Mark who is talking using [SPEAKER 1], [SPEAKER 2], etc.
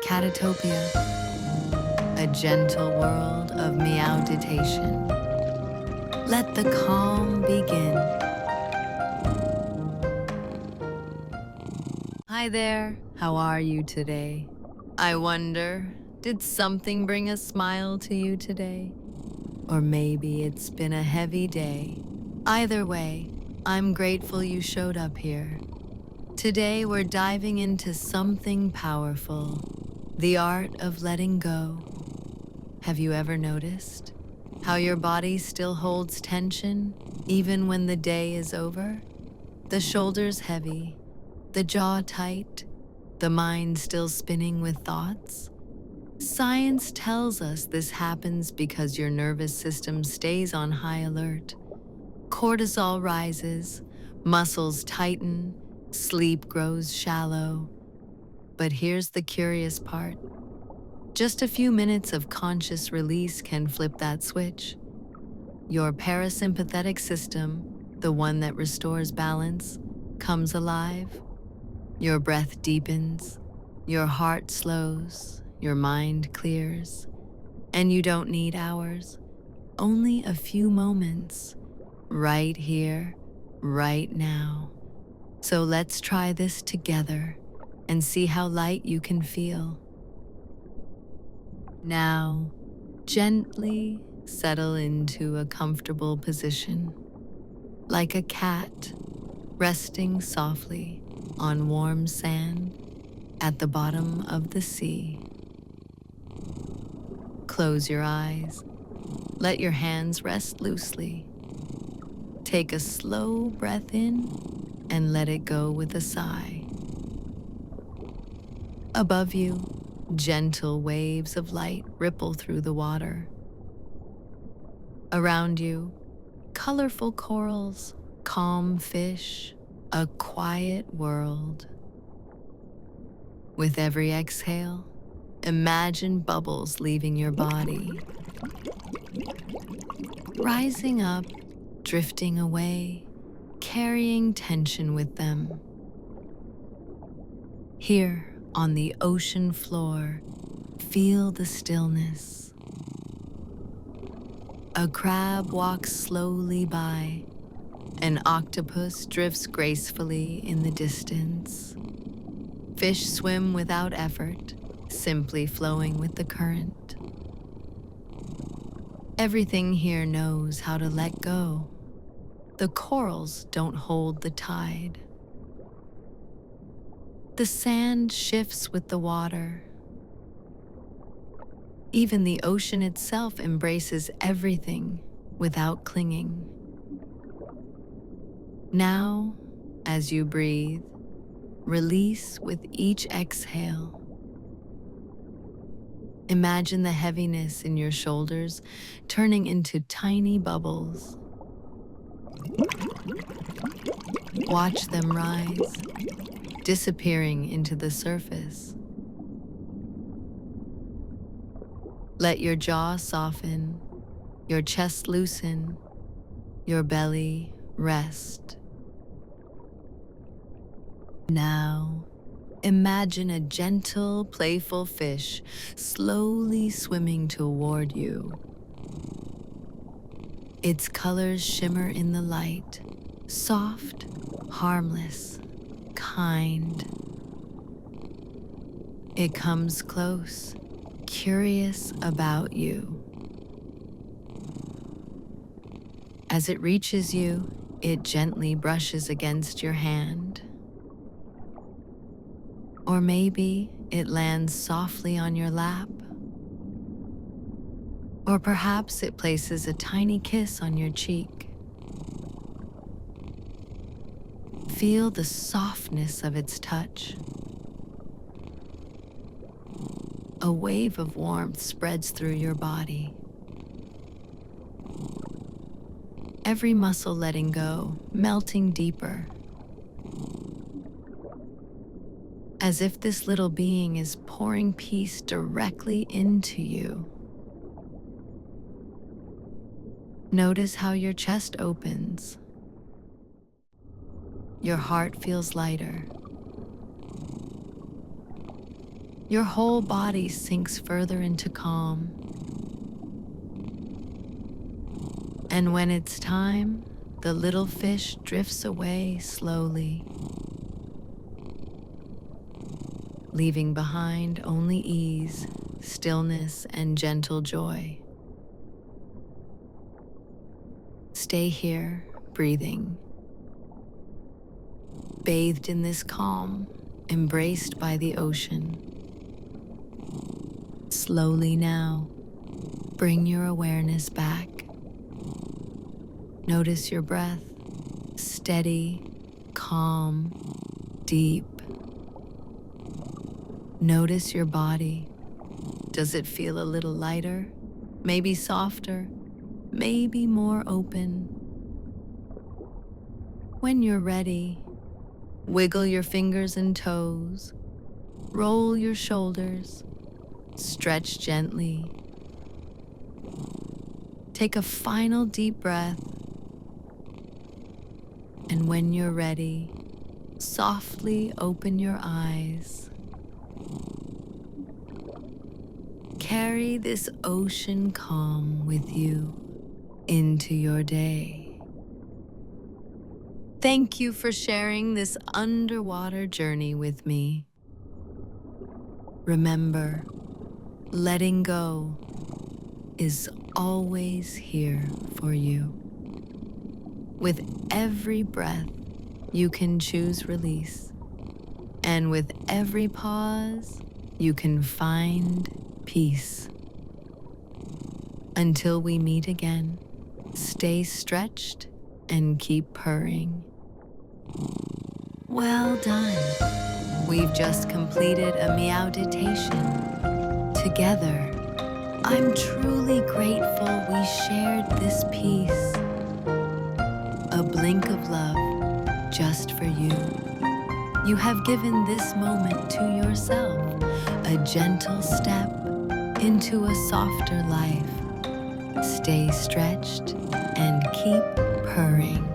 [SPEAKER 1] Catitopia, a gentle world of Meowditation. Let the calm begin. Hi there, how are you today? I wonder, did something bring a smile to you today? Or maybe it's been a heavy day. Either way, I'm grateful you showed up here. Today we're diving into something powerful, the art of letting go. Have you ever noticed how your body still holds tension even when the day is over? The shoulders heavy, the jaw tight, the mind still spinning with thoughts? Science tells us this happens because your nervous system stays on high alert. Cortisol rises, muscles tighten, sleep grows shallow. But here's the curious part. Just a few minutes of conscious release can flip that switch. Your parasympathetic system, the one that restores balance, comes alive. Your breath deepens, your heart slows, your mind clears, and you don't need hours, only a few moments, right here, right now. So let's try this together and see how light you can feel. Now, gently settle into a comfortable position, like a cat resting softly on warm sand at the bottom of the sea. Close your eyes. Let your hands rest loosely. Take a slow breath in and let it go with a sigh. Above you, gentle waves of light ripple through the water. Around you, colorful corals, calm fish, a quiet world. With every exhale, imagine bubbles leaving your body, rising up, drifting away, carrying tension with them. Here on the ocean floor, feel the stillness. A crab walks slowly by. An octopus drifts gracefully in the distance. Fish swim without effort, simply flowing with the current. Everything here knows how to let go. The corals don't hold the tide. The sand shifts with the water. Even the ocean itself embraces everything without clinging. Now, as you breathe, release with each exhale. Imagine the heaviness in your shoulders turning into tiny bubbles. Watch them rise, disappearing into the surface. Let your jaw soften, your chest loosen, your belly rest. Now, imagine a gentle, playful fish slowly swimming toward you. Its colors shimmer in the light, soft, harmless, kind. It comes close, curious about you. As it reaches you, it gently brushes against your hand. Or maybe it lands softly on your lap. Or perhaps it places a tiny kiss on your cheek. Feel the softness of its touch. A wave of warmth spreads through your body. Every muscle letting go, melting deeper. As if this little being is pouring peace directly into you. Notice how your chest opens. Your heart feels lighter. Your whole body sinks further into calm. And when it's time, the little fish drifts away slowly, leaving behind only ease, stillness, and gentle joy. Stay here, breathing, bathed in this calm, embraced by the ocean. Slowly now, bring your awareness back. Notice your breath, steady, calm, deep. Notice your body. Does it feel a little lighter? Maybe softer? Maybe more open? When you're ready, wiggle your fingers and toes, roll your shoulders, stretch gently. Take a final deep breath, and when you're ready, softly open your eyes. Carry this ocean calm with you into your day. Thank you for sharing this underwater journey with me. Remember, letting go is always here for you. With every breath, you can choose release. And with every pause, you can find peace. Until we meet again, stay stretched and keep purring. Well done. We've just completed a Meowditation. Together, I'm truly grateful we shared this piece. A blink of love just for you. You have given this moment to yourself, a gentle step into a softer life. Stay stretched and keep purring.